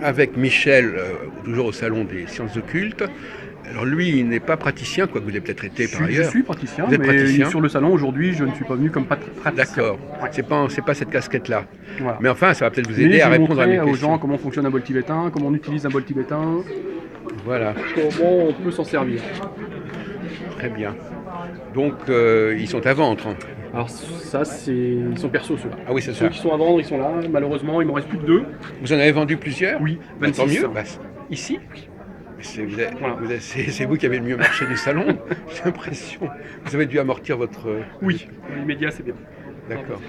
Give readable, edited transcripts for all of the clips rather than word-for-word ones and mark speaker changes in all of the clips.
Speaker 1: avec Michel, toujours au Salon des Sciences Occultes. Alors lui, il n'est pas praticien, quoi que vous l'avez peut-être été par
Speaker 2: Je
Speaker 1: ailleurs.
Speaker 2: suis praticien,
Speaker 1: Vous êtes
Speaker 2: mais
Speaker 1: praticien?
Speaker 2: sur le salon aujourd'hui, je ne suis pas venu comme praticien.
Speaker 1: D'accord.
Speaker 2: Ouais.
Speaker 1: C'est pas cette casquette-là.
Speaker 2: Voilà.
Speaker 1: Mais enfin, ça va peut-être vous
Speaker 2: Mais
Speaker 1: aider à
Speaker 2: je
Speaker 1: répondre à mes
Speaker 2: montrais aux
Speaker 1: questions.
Speaker 2: gens comment fonctionne un bol tibétain, comment on utilise un bol tibétain,
Speaker 1: Voilà,
Speaker 2: comment on peut s'en servir.
Speaker 1: très bien. Donc, ils sont à vendre.
Speaker 2: Alors ça, ils sont perso ceux-là.
Speaker 1: Ah oui, c'est
Speaker 2: Ceux
Speaker 1: ça.
Speaker 2: qui sont à vendre, ils sont là. Malheureusement, il m'en reste plus que 2.
Speaker 1: Vous en avez vendu plusieurs?
Speaker 2: Oui,
Speaker 1: Bah,
Speaker 2: 26.
Speaker 1: tant mieux. Bah, ici?
Speaker 2: Voilà.
Speaker 1: C'est vous qui avez le mieux marché du salon, j'ai l'impression. Vous avez dû amortir votre...
Speaker 2: Oui, l'immédiat c'est bien.
Speaker 1: D'accord.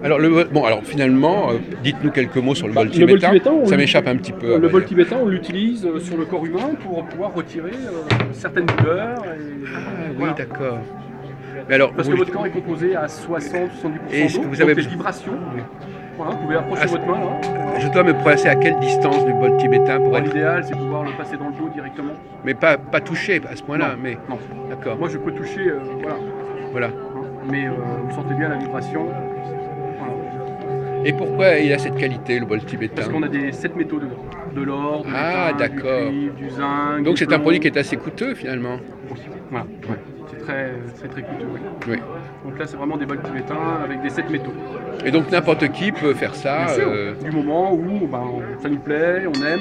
Speaker 1: Alors, alors finalement, dites-nous quelques mots sur le bol
Speaker 2: Le bol
Speaker 1: tibétain.
Speaker 2: tibétain,
Speaker 1: Ça m'échappe un petit peu.
Speaker 2: le bol tibétain, on l'utilise sur le corps humain pour pouvoir retirer certaines douleurs.
Speaker 1: Ah oui,
Speaker 2: voilà.
Speaker 1: d'accord. Mais alors,
Speaker 2: Parce que votre corps est composé à 60-70% d'eau,
Speaker 1: vous
Speaker 2: donc
Speaker 1: avez
Speaker 2: les vibrations. Voilà, vous pouvez approcher
Speaker 1: Ah,
Speaker 2: votre main là.
Speaker 1: je dois me placer à quelle distance du bol tibétain pour être...
Speaker 2: L'idéal, c'est pouvoir le passer dans le dos directement.
Speaker 1: Mais pas toucher à ce point-là, mais...
Speaker 2: Non.
Speaker 1: D'accord.
Speaker 2: Moi, je peux toucher,
Speaker 1: Voilà.
Speaker 2: Mais vous sentez bien la vibration. Voilà.
Speaker 1: Et pourquoi il a cette qualité, le bol tibétain?
Speaker 2: Parce qu'on a des 7 métaux dedans. De l'or, de
Speaker 1: Ah,
Speaker 2: l'étain, du
Speaker 1: d'accord.
Speaker 2: cuivre, du zinc.
Speaker 1: Donc
Speaker 2: du
Speaker 1: c'est un
Speaker 2: plomb.
Speaker 1: produit qui est assez coûteux finalement.
Speaker 2: Oui, voilà. Ouais. C'est très coûteux. Oui.
Speaker 1: Oui.
Speaker 2: Donc là, c'est vraiment des bols tibétains avec des 7 métaux.
Speaker 1: Et donc n'importe qui peut faire ça.
Speaker 2: Bien sûr, du moment où ça nous plaît, on aime.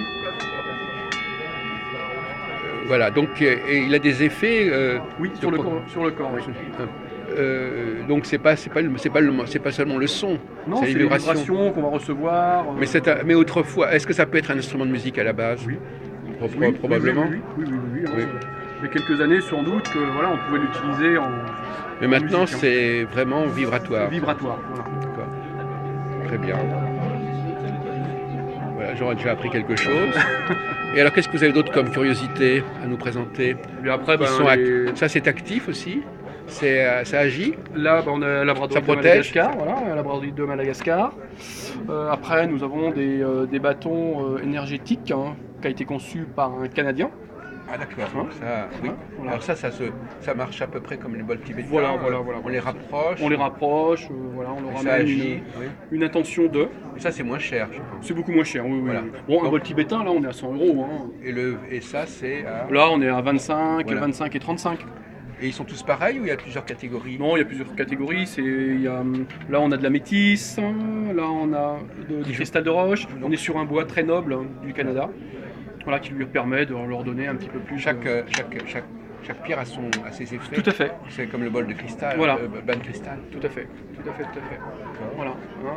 Speaker 1: Voilà, donc et il a des effets.
Speaker 2: Oui, sur le corps. Oui.
Speaker 1: Donc c'est pas seulement le son,
Speaker 2: Non,
Speaker 1: c'est
Speaker 2: c'est les vibrations qu'on va recevoir.
Speaker 1: Mais autrefois, est-ce que ça peut être un instrument de musique à la base?
Speaker 2: Oui.
Speaker 1: Probablement.
Speaker 2: Oui.
Speaker 1: Oui.
Speaker 2: Il y a quelques années, sans doute, que voilà, on pouvait l'utiliser en.
Speaker 1: Mais maintenant,
Speaker 2: musique,
Speaker 1: c'est vraiment vibratoire.
Speaker 2: Vibratoire, voilà.
Speaker 1: D'accord. Très bien. Voilà, j'aurais déjà appris quelque chose. Et alors, qu'est-ce que vous avez d'autre comme curiosité à nous présenter?
Speaker 2: Et après,
Speaker 1: Ça, c'est actif aussi? Ça agit?
Speaker 2: Là, on a la braderie de Madagascar. Voilà, la braderie de Madagascar. Après, nous avons des bâtons énergétiques qui ont été conçus par un Canadien.
Speaker 1: Ah d'accord, ça, oui.
Speaker 2: Voilà.
Speaker 1: Alors ça marche à peu près comme les bols tibétains.
Speaker 2: Voilà.
Speaker 1: On les rapproche.
Speaker 2: On les rapproche, voilà, on leur
Speaker 1: ça
Speaker 2: ramène
Speaker 1: agit.
Speaker 2: une intention de.
Speaker 1: Et ça c'est moins cher, je pense.
Speaker 2: C'est beaucoup moins cher, oui.
Speaker 1: Voilà.
Speaker 2: Bon, un bol tibétain, là, on est à 100 €.
Speaker 1: Et ça c'est à...
Speaker 2: Là, on est à 25,
Speaker 1: Voilà.
Speaker 2: 25 et 35.
Speaker 1: Et ils sont tous pareils ou il y a plusieurs catégories?
Speaker 2: Non, il y a plusieurs catégories. Là, on a de la métisse, là, on a du cristal de roche. On est sur un bois très noble du Canada, voilà, qui lui permet de leur donner un petit peu plus.
Speaker 1: Chaque pierre a ses effets.
Speaker 2: Tout à fait.
Speaker 1: C'est comme le bol de cristal,
Speaker 2: Voilà.
Speaker 1: le bain de cristal.
Speaker 2: Tout à fait. Voilà.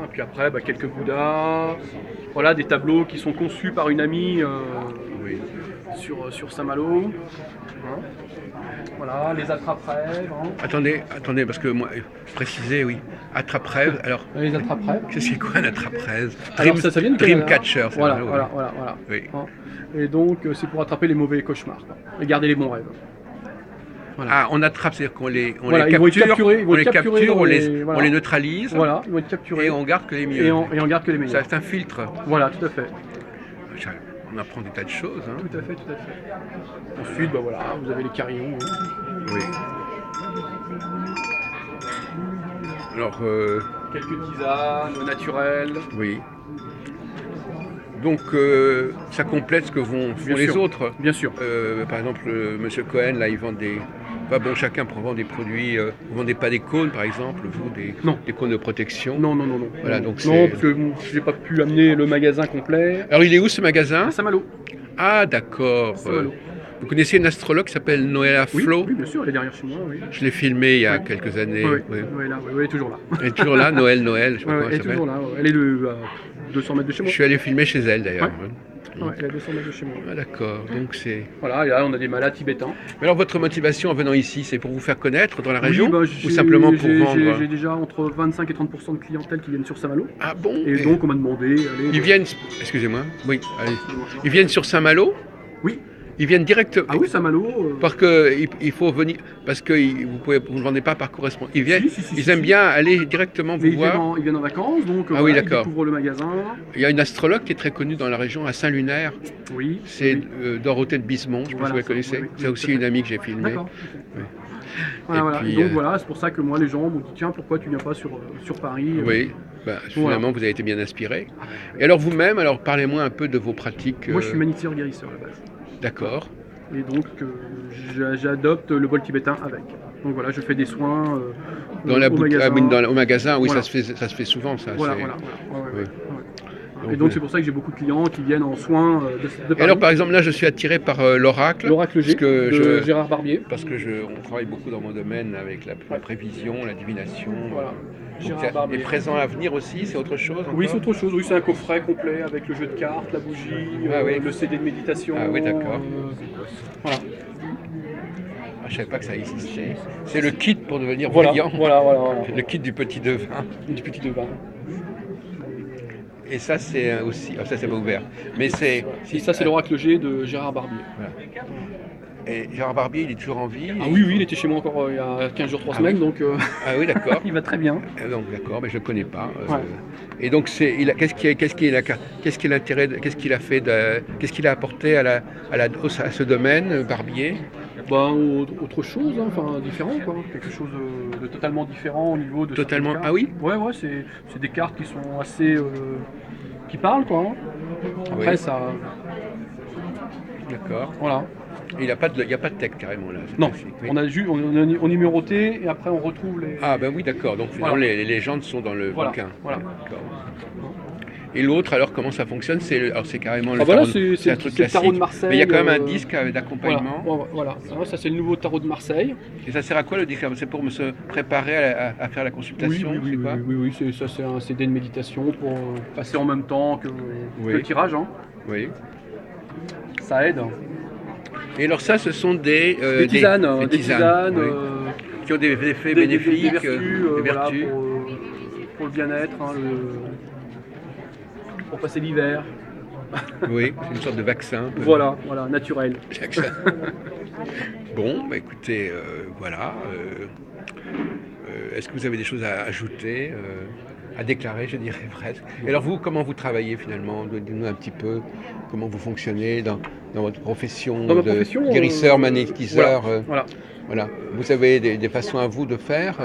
Speaker 2: Et puis après, quelques bouddhas. Voilà, des tableaux qui sont conçus par une amie
Speaker 1: Oui.
Speaker 2: sur Saint-Malo. Voilà, les attrape-rêves.
Speaker 1: Attendez, parce que moi, préciser, oui. Attrape-rêve, alors...
Speaker 2: Les attrape-rêves.
Speaker 1: C'est quoi un attrape-rêve?
Speaker 2: Alors, ça vient du Canada.
Speaker 1: Dreamcatcher, c'est
Speaker 2: Voilà.
Speaker 1: Oui.
Speaker 2: Et donc, c'est pour attraper les mauvais cauchemars et garder les bons rêves.
Speaker 1: Voilà. Ah, on attrape, c'est-à-dire qu'on les
Speaker 2: capture,
Speaker 1: on les neutralise.
Speaker 2: Voilà, ils vont être capturés.
Speaker 1: Et on garde que les mieux.
Speaker 2: Et on garde que les meilleurs.
Speaker 1: C'est un filtre.
Speaker 2: Voilà, tout à fait.
Speaker 1: On apprend des tas de choses. Hein.
Speaker 2: Tout à fait. Ensuite, vous avez les carillons.
Speaker 1: Oui. Alors...
Speaker 2: quelques tisanes naturelles.
Speaker 1: Oui. Donc, ça complète ce que font les autres.
Speaker 2: Bien sûr.
Speaker 1: Par exemple, Monsieur Cohen, là, il vend des... Enfin bon, chacun vend des produits. Vous ne vendez pas des cônes, par exemple, vous, des cônes de protection?
Speaker 2: Non.
Speaker 1: Voilà, donc
Speaker 2: parce que je n'ai pas pu amener le magasin complet.
Speaker 1: Alors, il est où ce magasin?
Speaker 2: À Saint-Malo.
Speaker 1: Ah, d'accord. Vous connaissez une astrologue qui s'appelle Noëlla Flo?
Speaker 2: Oui, bien sûr, elle est derrière chez moi. Oui.
Speaker 1: Je l'ai filmée il y a quelques années.
Speaker 2: Oui, elle est toujours là.
Speaker 1: Elle est toujours là, Noël, je sais pas comment
Speaker 2: elle est toujours là. Elle est à 200 mètres de chez moi.
Speaker 1: Je suis allé filmer chez elle d'ailleurs.
Speaker 2: Elle est à 200 mètres de chez moi.
Speaker 1: Ah, d'accord, donc c'est...
Speaker 2: Voilà, et là on a des malades tibétains.
Speaker 1: Mais alors votre motivation en venant ici, c'est pour vous faire connaître dans la région ou
Speaker 2: simplement
Speaker 1: pour vendre?
Speaker 2: J'ai déjà entre 25 et 30% de clientèle qui viennent sur Saint-Malo.
Speaker 1: Ah bon?
Speaker 2: Et donc on m'a demandé...
Speaker 1: Ils viennent... Excusez-moi. Oui, allez. Ils viennent sur Saint-Malo?
Speaker 2: Oui.
Speaker 1: Ils viennent directement.
Speaker 2: Ah oui, Saint-Malo.
Speaker 1: Parce qu'il faut venir, parce que vous ne vendez pas par correspondance. Ils viennent, ils aiment bien aller directement vous voir.
Speaker 2: Ils viennent en vacances, donc
Speaker 1: oui,
Speaker 2: ils découvrent le magasin.
Speaker 1: Il y a une astrologue qui est très connue dans la région, à Saint-Lunaire.
Speaker 2: Oui.
Speaker 1: C'est Dorothée de Bismont, je ne sais pas si vous la connaissez. C'est aussi une amie que j'ai filmée.
Speaker 2: D'accord.
Speaker 1: Oui.
Speaker 2: Voilà,
Speaker 1: Et
Speaker 2: voilà.
Speaker 1: puis,
Speaker 2: Et donc voilà, c'est pour ça que moi, les gens m'ont dit tiens, pourquoi tu viens pas sur Paris
Speaker 1: oui, bah, finalement,
Speaker 2: Voilà.
Speaker 1: vous avez été bien inspiré. Et alors vous-même, alors parlez-moi un peu de vos pratiques.
Speaker 2: Moi, je suis magnétiseur-guérisseur à la base.
Speaker 1: D'accord.
Speaker 2: Et donc, j'adopte le bol tibétain avec. Donc voilà, je fais des soins
Speaker 1: Dans la
Speaker 2: au magasin.
Speaker 1: au magasin, oui,
Speaker 2: Voilà.
Speaker 1: ça se fait souvent, ça.
Speaker 2: Voilà,
Speaker 1: c'est-
Speaker 2: voilà, voilà. Ouais, ouais,
Speaker 1: oui.
Speaker 2: ouais.
Speaker 1: Donc,
Speaker 2: Et donc, c'est pour ça que j'ai beaucoup de clients qui viennent en soins de
Speaker 1: Et
Speaker 2: Paris.
Speaker 1: alors, par exemple, là, je suis attiré par l'oracle.
Speaker 2: L'oracle G de Gérard Barbier.
Speaker 1: Parce que on travaille beaucoup dans mon domaine avec la prévision, la divination.
Speaker 2: Voilà.
Speaker 1: Donc,
Speaker 2: Gérard Barbier.
Speaker 1: et présent à venir aussi, c'est autre chose
Speaker 2: Oui,
Speaker 1: encore
Speaker 2: c'est autre chose. Oui, c'est un coffret complet avec le jeu de cartes, la bougie,
Speaker 1: oui.
Speaker 2: le CD de méditation.
Speaker 1: Ah oui, d'accord.
Speaker 2: Voilà.
Speaker 1: Ah, je ne savais pas que ça existait. C'est le kit pour devenir
Speaker 2: Voilà,
Speaker 1: voyant.
Speaker 2: voilà.
Speaker 1: Le kit du petit devin.
Speaker 2: Du petit devin.
Speaker 1: Et ça, c'est aussi. Ah, ça, c'est pas ouvert. Mais c'est.
Speaker 2: Et ça, c'est l'oracle G de Gérard Barbier.
Speaker 1: Voilà. Et Gérard Barbier, il est toujours en vie.
Speaker 2: Ah oui, il était chez moi encore il y a 15 jours, 3 semaines,
Speaker 1: oui.
Speaker 2: donc
Speaker 1: Ah oui, d'accord.
Speaker 2: il va très bien.
Speaker 1: Donc d'accord, mais je ne le connais pas.
Speaker 2: Ouais.
Speaker 1: Et donc qu'est-ce qu'il a apporté à ce domaine, Barbier?
Speaker 2: Autre chose, hein, enfin différent, quoi. Quelque chose de totalement différent au niveau de
Speaker 1: Totalement.
Speaker 2: certaines
Speaker 1: Ah oui.
Speaker 2: cartes. Ouais, c'est des cartes qui sont assez. Qui parlent, quoi. Hein. Après,
Speaker 1: Oui.
Speaker 2: ça.
Speaker 1: D'accord.
Speaker 2: Voilà.
Speaker 1: Il n'y a pas de texte carrément là.
Speaker 2: Non,
Speaker 1: Oui.
Speaker 2: on numéroté et après on retrouve les.
Speaker 1: Ah ben oui, d'accord. Donc finalement
Speaker 2: Voilà.
Speaker 1: les légendes sont dans le
Speaker 2: Voilà,
Speaker 1: bouquin.
Speaker 2: voilà.
Speaker 1: D'accord. Et l'autre, alors comment ça fonctionne? C'est carrément le
Speaker 2: Ah, voilà,
Speaker 1: tarot,
Speaker 2: c'est
Speaker 1: un truc
Speaker 2: le tarot de
Speaker 1: classique.
Speaker 2: Marseille.
Speaker 1: Mais il y a quand même un disque d'accompagnement.
Speaker 2: Voilà. Ah, ça, c'est le nouveau tarot de Marseille.
Speaker 1: Et ça sert à quoi le disque? C'est pour se préparer à faire la consultation, c'est quoi?
Speaker 2: Oui, c'est un CD de méditation pour passer en même temps que
Speaker 1: Oui.
Speaker 2: le tirage. Hein.
Speaker 1: Oui.
Speaker 2: Ça aide.
Speaker 1: Et alors ça, ce sont des
Speaker 2: Tisanes,
Speaker 1: des tisanes, oui.
Speaker 2: euh,
Speaker 1: Qui ont des effets
Speaker 2: des
Speaker 1: bénéfiques,
Speaker 2: vertus,
Speaker 1: des
Speaker 2: voilà,
Speaker 1: vertus.
Speaker 2: pour le bien-être, hein, pour passer l'hiver.
Speaker 1: Oui, c'est une sorte de vaccin.
Speaker 2: Voilà, naturel.
Speaker 1: Vaccin. Bon, bah écoutez, voilà. Est-ce que vous avez des choses à ajouter, à déclarer, je dirais presque? Et alors vous, comment vous travaillez finalement? Dites-nous un petit peu comment vous fonctionnez dans votre profession
Speaker 2: Dans ma
Speaker 1: de
Speaker 2: profession,
Speaker 1: guérisseur, magnétiseur.
Speaker 2: Voilà.
Speaker 1: Vous avez des façons à vous de faire?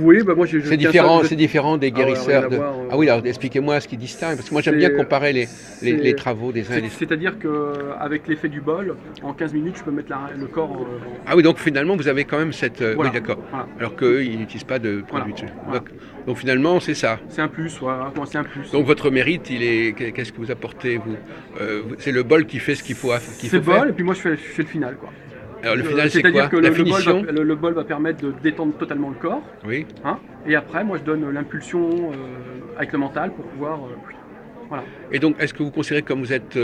Speaker 2: Oui, moi je
Speaker 1: C'est
Speaker 2: tiens
Speaker 1: différent,
Speaker 2: ça,
Speaker 1: c'est différent des guérisseurs.
Speaker 2: rien à voir,
Speaker 1: Ah oui, alors expliquez-moi ce qui distingue, parce que moi j'aime bien comparer les
Speaker 2: c'est-
Speaker 1: travaux des uns et des autres.
Speaker 2: C'est-à-dire qu'avec l'effet du bol, en 15 minutes, je peux mettre le corps.
Speaker 1: Ah oui, donc finalement vous avez quand même cette.
Speaker 2: Voilà,
Speaker 1: Oui, d'accord.
Speaker 2: voilà.
Speaker 1: Alors qu'eux, ils n'utilisent pas de produits dessus.
Speaker 2: Voilà.
Speaker 1: Donc finalement, c'est ça.
Speaker 2: C'est un plus, voilà. C'est un plus.
Speaker 1: Donc votre mérite, qu'est-ce que vous apportez, vous? C'est le bol qui fait ce qu'il faut
Speaker 2: C'est le
Speaker 1: faire.
Speaker 2: bol, et puis moi je fais le final, quoi.
Speaker 1: Alors le final, c'est
Speaker 2: C'est-à-dire
Speaker 1: quoi?
Speaker 2: que
Speaker 1: La finition?
Speaker 2: le bol va permettre de détendre totalement le corps.
Speaker 1: Oui.
Speaker 2: Hein, et après, moi je donne l'impulsion avec le mental pour pouvoir. Voilà.
Speaker 1: Et donc, est-ce que vous considérez comme vous êtes.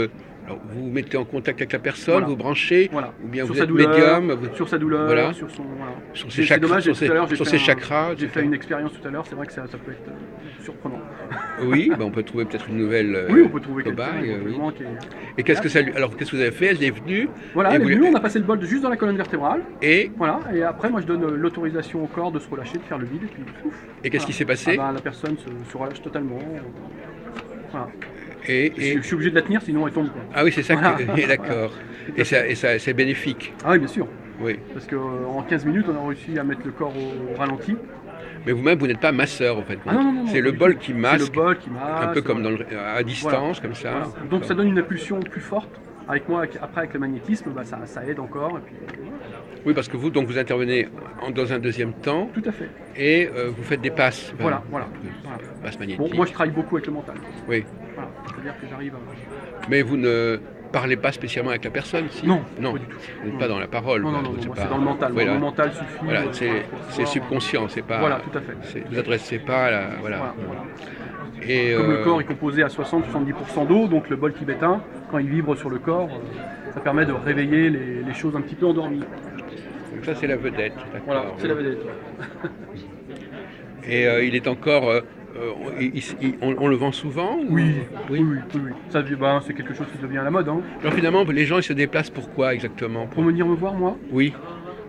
Speaker 1: Alors, vous vous mettez en contact avec la personne,
Speaker 2: Voilà.
Speaker 1: vous branchez,
Speaker 2: Voilà.
Speaker 1: ou bien
Speaker 2: Sur
Speaker 1: vous
Speaker 2: sa
Speaker 1: êtes
Speaker 2: douleur,
Speaker 1: médium,
Speaker 2: sur sa douleur,
Speaker 1: voilà.
Speaker 2: sur son. Voilà.
Speaker 1: sur
Speaker 2: C'est
Speaker 1: ses chakras,
Speaker 2: dommage,
Speaker 1: sur
Speaker 2: tout à l'heure,
Speaker 1: ses chakras,
Speaker 2: j'ai fait
Speaker 1: etc.
Speaker 2: une expérience tout à l'heure, c'est vrai que ça peut être surprenant.
Speaker 1: Oui, on peut trouver peut-être une nouvelle
Speaker 2: Oui, on peut trouver quelqu'un
Speaker 1: cobaye, oui.
Speaker 2: éventuellement qui est.
Speaker 1: Et qu'est-ce que ça lui... Alors, qu'est-ce que vous avez fait? Elle est venue.
Speaker 2: Voilà,
Speaker 1: et
Speaker 2: elle est
Speaker 1: vous-
Speaker 2: venue, on a passé le bol juste dans la colonne vertébrale.
Speaker 1: Et,
Speaker 2: Voilà, et après, moi je donne l'autorisation au corps de se relâcher, de faire le vide, et puis pouf.
Speaker 1: qu'est-ce qui s'est passé?
Speaker 2: La personne se relâche totalement. Voilà.
Speaker 1: Et-
Speaker 2: Je suis obligé de la tenir, sinon elle tombe, quoi.
Speaker 1: Ah oui, c'est ça
Speaker 2: Voilà.
Speaker 1: que... D'accord. Et ça, c'est bénéfique.
Speaker 2: Ah oui, bien sûr.
Speaker 1: Oui.
Speaker 2: Parce qu'en 15 minutes, on a réussi à mettre le corps au ralenti.
Speaker 1: Mais vous-même, vous n'êtes pas masseur, en fait.
Speaker 2: Ah non,
Speaker 1: C'est le
Speaker 2: du
Speaker 1: bol
Speaker 2: tout.
Speaker 1: qui
Speaker 2: C'est
Speaker 1: masque,
Speaker 2: le bol qui masse.
Speaker 1: un peu comme à distance, comme ça.
Speaker 2: Voilà. Donc ça donne une impulsion plus forte. Avec moi, après avec le magnétisme, ça aide encore. Et puis,
Speaker 1: Oui, parce que vous intervenez dans un deuxième temps
Speaker 2: tout à fait.
Speaker 1: et vous faites des passes.
Speaker 2: Voilà.
Speaker 1: Passes magnétiques.
Speaker 2: Bon, moi je travaille beaucoup avec le mental.
Speaker 1: Oui.
Speaker 2: Voilà. C'est-à-dire que j'arrive à.
Speaker 1: Mais vous ne parlez pas spécialement avec la personne, si?
Speaker 2: Non,
Speaker 1: Non,
Speaker 2: pas du tout.
Speaker 1: vous n'êtes pas dans la parole.
Speaker 2: Non,
Speaker 1: quoi.
Speaker 2: moi,
Speaker 1: pas-
Speaker 2: c'est dans le mental.
Speaker 1: Voilà.
Speaker 2: Le mental suffit.
Speaker 1: Voilà,
Speaker 2: pour
Speaker 1: c'est
Speaker 2: pouvoir-
Speaker 1: subconscient, c'est pas.
Speaker 2: Voilà, tout à fait.
Speaker 1: Vous adressez pas à la. Voilà.
Speaker 2: Voilà.
Speaker 1: Et,
Speaker 2: Comme le corps est composé à 60-70% d'eau, donc le bol tibétain, quand il vibre sur le corps, ça permet de réveiller les choses un petit peu endormies.
Speaker 1: donc ça, c'est la vedette. D'accord.
Speaker 2: Voilà, c'est la vedette.
Speaker 1: Et il est encore. On le vend souvent? ou-
Speaker 2: Oui.
Speaker 1: Oui.
Speaker 2: Ça, c'est quelque chose qui devient à la mode. Hein.
Speaker 1: Alors finalement, les gens ils se déplacent pourquoi exactement?
Speaker 2: Pour venir me voir, moi,
Speaker 1: Oui.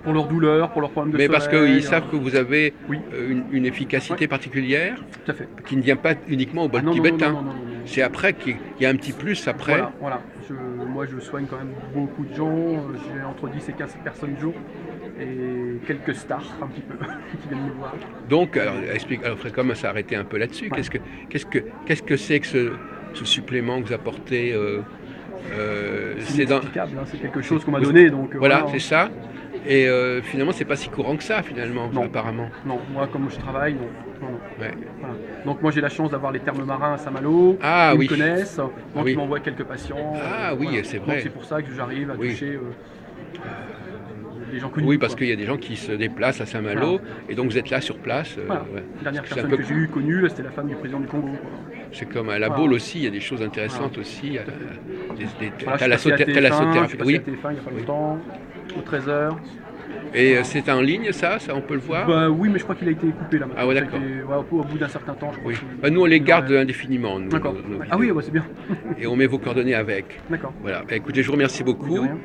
Speaker 2: pour leurs douleurs, pour leurs problèmes de
Speaker 1: Mais
Speaker 2: sommeil.
Speaker 1: parce qu'ils savent que vous avez
Speaker 2: Oui.
Speaker 1: une efficacité particulière
Speaker 2: Tout à fait.
Speaker 1: qui ne vient pas uniquement au bol
Speaker 2: Ah, non,
Speaker 1: tibétain.
Speaker 2: non.
Speaker 1: c'est après qu'il y a un petit plus après.
Speaker 2: Voilà. Moi, je soigne quand même beaucoup de gens. J'ai entre 10 et 15 personnes jour. Et quelques stars, un petit peu, qui viennent me voir.
Speaker 1: Donc, alors, explique, alors, Fred, comment s'arrêter un peu là-dessus?
Speaker 2: Ouais.
Speaker 1: Qu'est-ce que c'est que ce supplément que vous apportez
Speaker 2: C'est
Speaker 1: dans...
Speaker 2: inexplicable, hein, c'est quelque chose qu'on m'a donné. Donc,
Speaker 1: Voilà, c'est ça. Et finalement, c'est pas si courant que ça, finalement,
Speaker 2: Non.
Speaker 1: apparemment.
Speaker 2: Non, moi, comme je travaille, non.
Speaker 1: Ouais.
Speaker 2: Voilà. Donc, moi, j'ai la chance d'avoir les thermes marins à Saint-Malo.
Speaker 1: Ah
Speaker 2: Ils
Speaker 1: oui.
Speaker 2: me connaissent, donc
Speaker 1: oui.
Speaker 2: ils m'envoient quelques patients.
Speaker 1: Ah oui,
Speaker 2: voilà.
Speaker 1: c'est vrai.
Speaker 2: Donc, c'est pour ça que j'arrive à
Speaker 1: Oui.
Speaker 2: toucher des gens connus.
Speaker 1: Oui, parce
Speaker 2: quoi.
Speaker 1: qu'il y a des gens qui se déplacent à Saint-Malo,
Speaker 2: Voilà.
Speaker 1: et donc vous êtes là sur place.
Speaker 2: Voilà.
Speaker 1: Ouais.
Speaker 2: La dernière
Speaker 1: C'est un
Speaker 2: personne
Speaker 1: peu-
Speaker 2: que j'ai eue connue, c'était la femme du président du Congo. Quoi.
Speaker 1: C'est comme à la
Speaker 2: Voilà.
Speaker 1: Baule aussi, il y a des choses intéressantes aussi.
Speaker 2: Voilà,
Speaker 1: T'as la
Speaker 2: je suis passé à TF1, je
Speaker 1: thérapie.
Speaker 2: suis passé
Speaker 1: Oui.
Speaker 2: à TF1 il n'y a pas longtemps, au 13h.
Speaker 1: Et c'est en ligne, ça on peut le voir?
Speaker 2: Bah oui, mais je crois qu'il a été coupé là maintenant.
Speaker 1: Ah ouais,
Speaker 2: Ça a
Speaker 1: d'accord.
Speaker 2: été- ouais, au bout d'un certain temps, je crois.
Speaker 1: Oui.
Speaker 2: qu'il-
Speaker 1: Bah, nous, on les
Speaker 2: qu'il
Speaker 1: garde
Speaker 2: aurait-
Speaker 1: indéfiniment. Nous,
Speaker 2: D'accord.
Speaker 1: nos
Speaker 2: Ah oui,
Speaker 1: vidéos.
Speaker 2: ouais, c'est bien.
Speaker 1: Et on met vos coordonnées avec.
Speaker 2: D'accord.
Speaker 1: Voilà. Bah, écoutez, je vous remercie beaucoup.
Speaker 2: De rien.